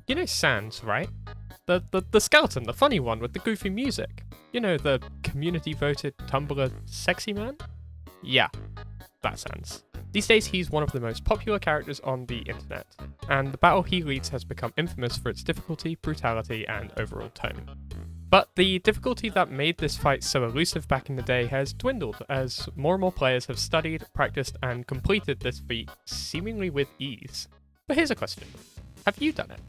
You know SANS, right? The skeleton, the funny one with the goofy music. You know, the community-voted Tumblr Sexyman? Yeah, that's SANS. These days, he's one of the most popular characters on the internet, and the battle he leads has become infamous for its difficulty, brutality, and overall tone. But the difficulty that made this fight so elusive back in the day has dwindled as more and more players have studied, practiced, and completed this feat seemingly with ease. But here's a question. Have you done it?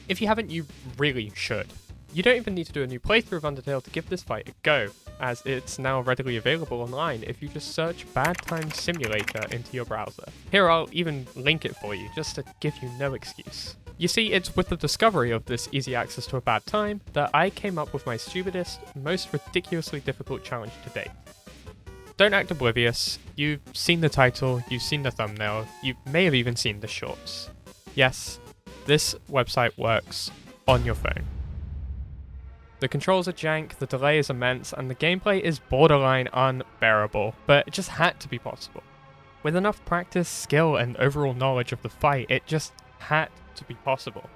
If you haven't, you really should. You don't even need to do a new playthrough of Undertale to give this fight a go, as it's now readily available online if you just search Bad Time Simulator into your browser. Here, I'll even link it for you, just to give you no excuse. You see, it's with the discovery of this easy access to a bad time that I came up with my stupidest, most ridiculously difficult challenge to date. Don't act oblivious. You've seen the title, you've seen the thumbnail, you may have even seen the shorts. Yes, this website works on your phone. The controls are jank, the delay is immense, and the gameplay is borderline unbearable, but it just had to be possible. With enough practice, skill, and overall knowledge of the fight, it just had to be possible.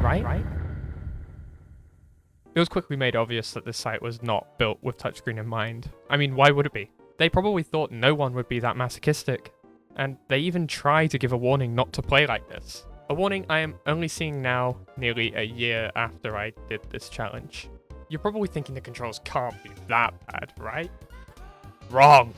Right? It was quickly made obvious that this site was not built with touchscreen in mind. I mean, why would it be? They probably thought no one would be that masochistic, and they even tried to give a warning not to play like this. A warning I am only seeing now, nearly a year after I did this challenge. You're probably thinking the controls can't be that bad, right? Wrong!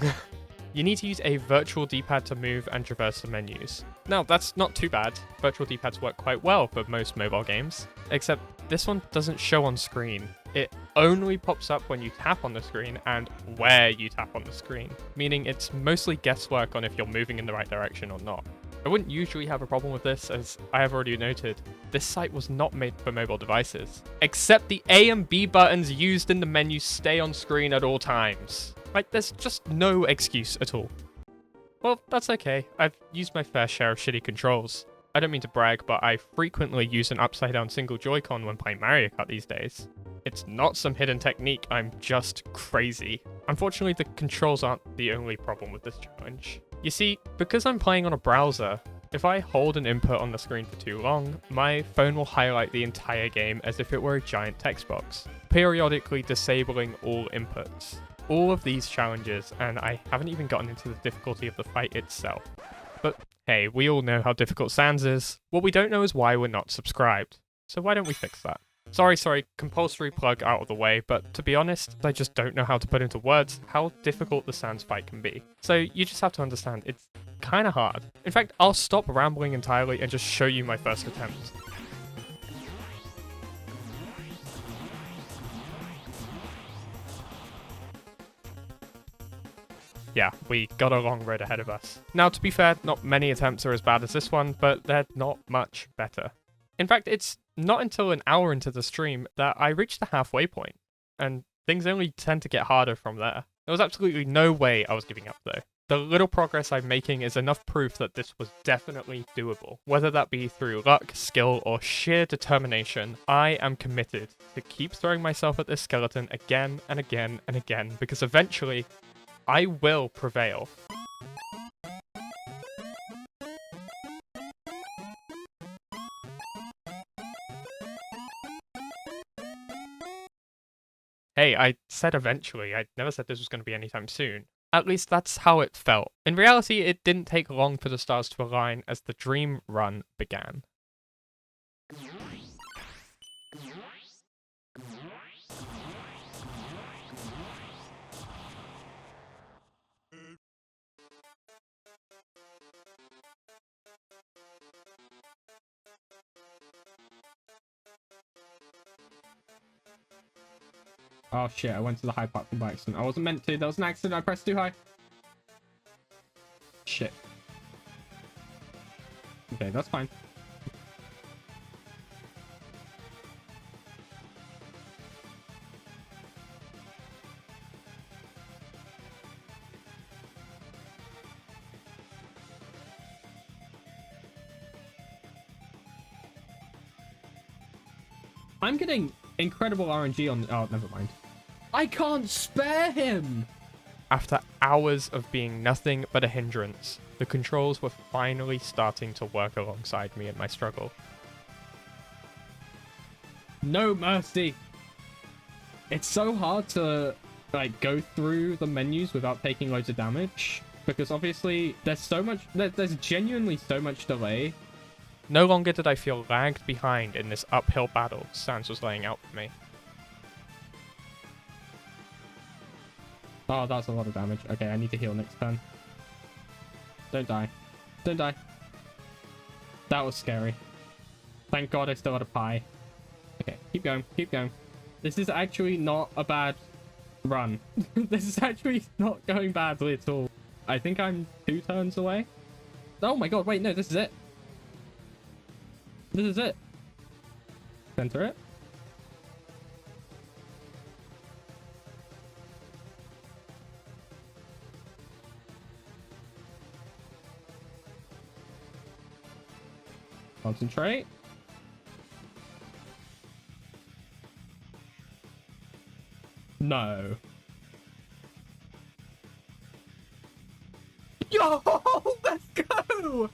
You need to use a virtual D-pad to move and traverse the menus. Now, that's not too bad. Virtual D-pads work quite well for most mobile games, except this one doesn't show on screen. It only pops up when you tap on the screen and where you tap on the screen, meaning it's mostly guesswork on if you're moving in the right direction or not. I wouldn't usually have a problem with this, as I have already noted, this site was not made for mobile devices. Except the A and B buttons used in the menu stay on screen at all times. Like, there's just no excuse at all. Well, that's okay. I've used my fair share of shitty controls. I don't mean to brag, but I frequently use an upside-down single Joy-Con when playing Mario Kart these days. It's not some hidden technique, I'm just crazy. Unfortunately, the controls aren't the only problem with this challenge. You see, because I'm playing on a browser, if I hold an input on the screen for too long, my phone will highlight the entire game as if it were a giant text box, periodically disabling all inputs. All of these challenges, and I haven't even gotten into the difficulty of the fight itself. But hey, we all know how difficult SANS is. What we don't know is why we're not subscribed. So why don't we fix that? Sorry, compulsory plug out of the way, but to be honest, I just don't know how to put into words how difficult the SANS fight can be. So you just have to understand, it's kinda hard. In fact, I'll stop rambling entirely and just show you my first attempt. Yeah, we got a long road ahead of us. Now, to be fair, not many attempts are as bad as this one, but they're not much better. In fact, it's not until an hour into the stream that I reached the halfway point, and things only tend to get harder from there. There was absolutely no way I was giving up, though. The little progress I'm making is enough proof that this was definitely doable. Whether that be through luck, skill, or sheer determination, I am committed to keep throwing myself at this skeleton again and again and again, because eventually, I will prevail. Hey, I said eventually. I never said this was going to be anytime soon. At least that's how it felt. In reality, it didn't take long for the stars to align as the dream run began. Oh shit, I went to the high platform by accident. I wasn't meant to. That was an accident. I pressed too high. Shit. Okay, that's fine. I'm getting incredible RNG on... Oh, never mind. I can't spare him! After hours of being nothing but a hindrance, the controls were finally starting to work alongside me in my struggle. No mercy. It's so hard to like go through the menus without taking loads of damage, because obviously there's genuinely so much delay. No longer did I feel lagged behind in this uphill battle SANS was laying out for me. Oh, that's a lot of damage. Okay, I need to heal next turn. Don't die. Don't die. That was scary. Thank God I still had a pie. Okay, keep going, keep going. This is actually not a bad run. This is actually not going badly at all. I think I'm 2 turns away. Oh my God, wait, no, this is it. This is it. Center it. Concentrate. No. Yo, let's go!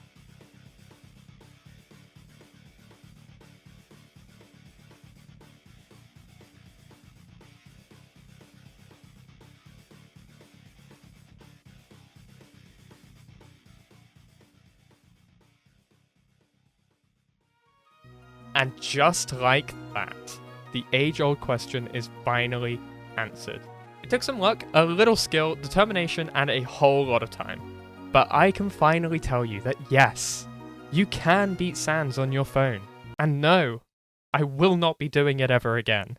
And just like that, the age-old question is finally answered. It took some luck, a little skill, determination, and a whole lot of time. But I can finally tell you that yes, you can beat SANS on your phone. And no, I will not be doing it ever again.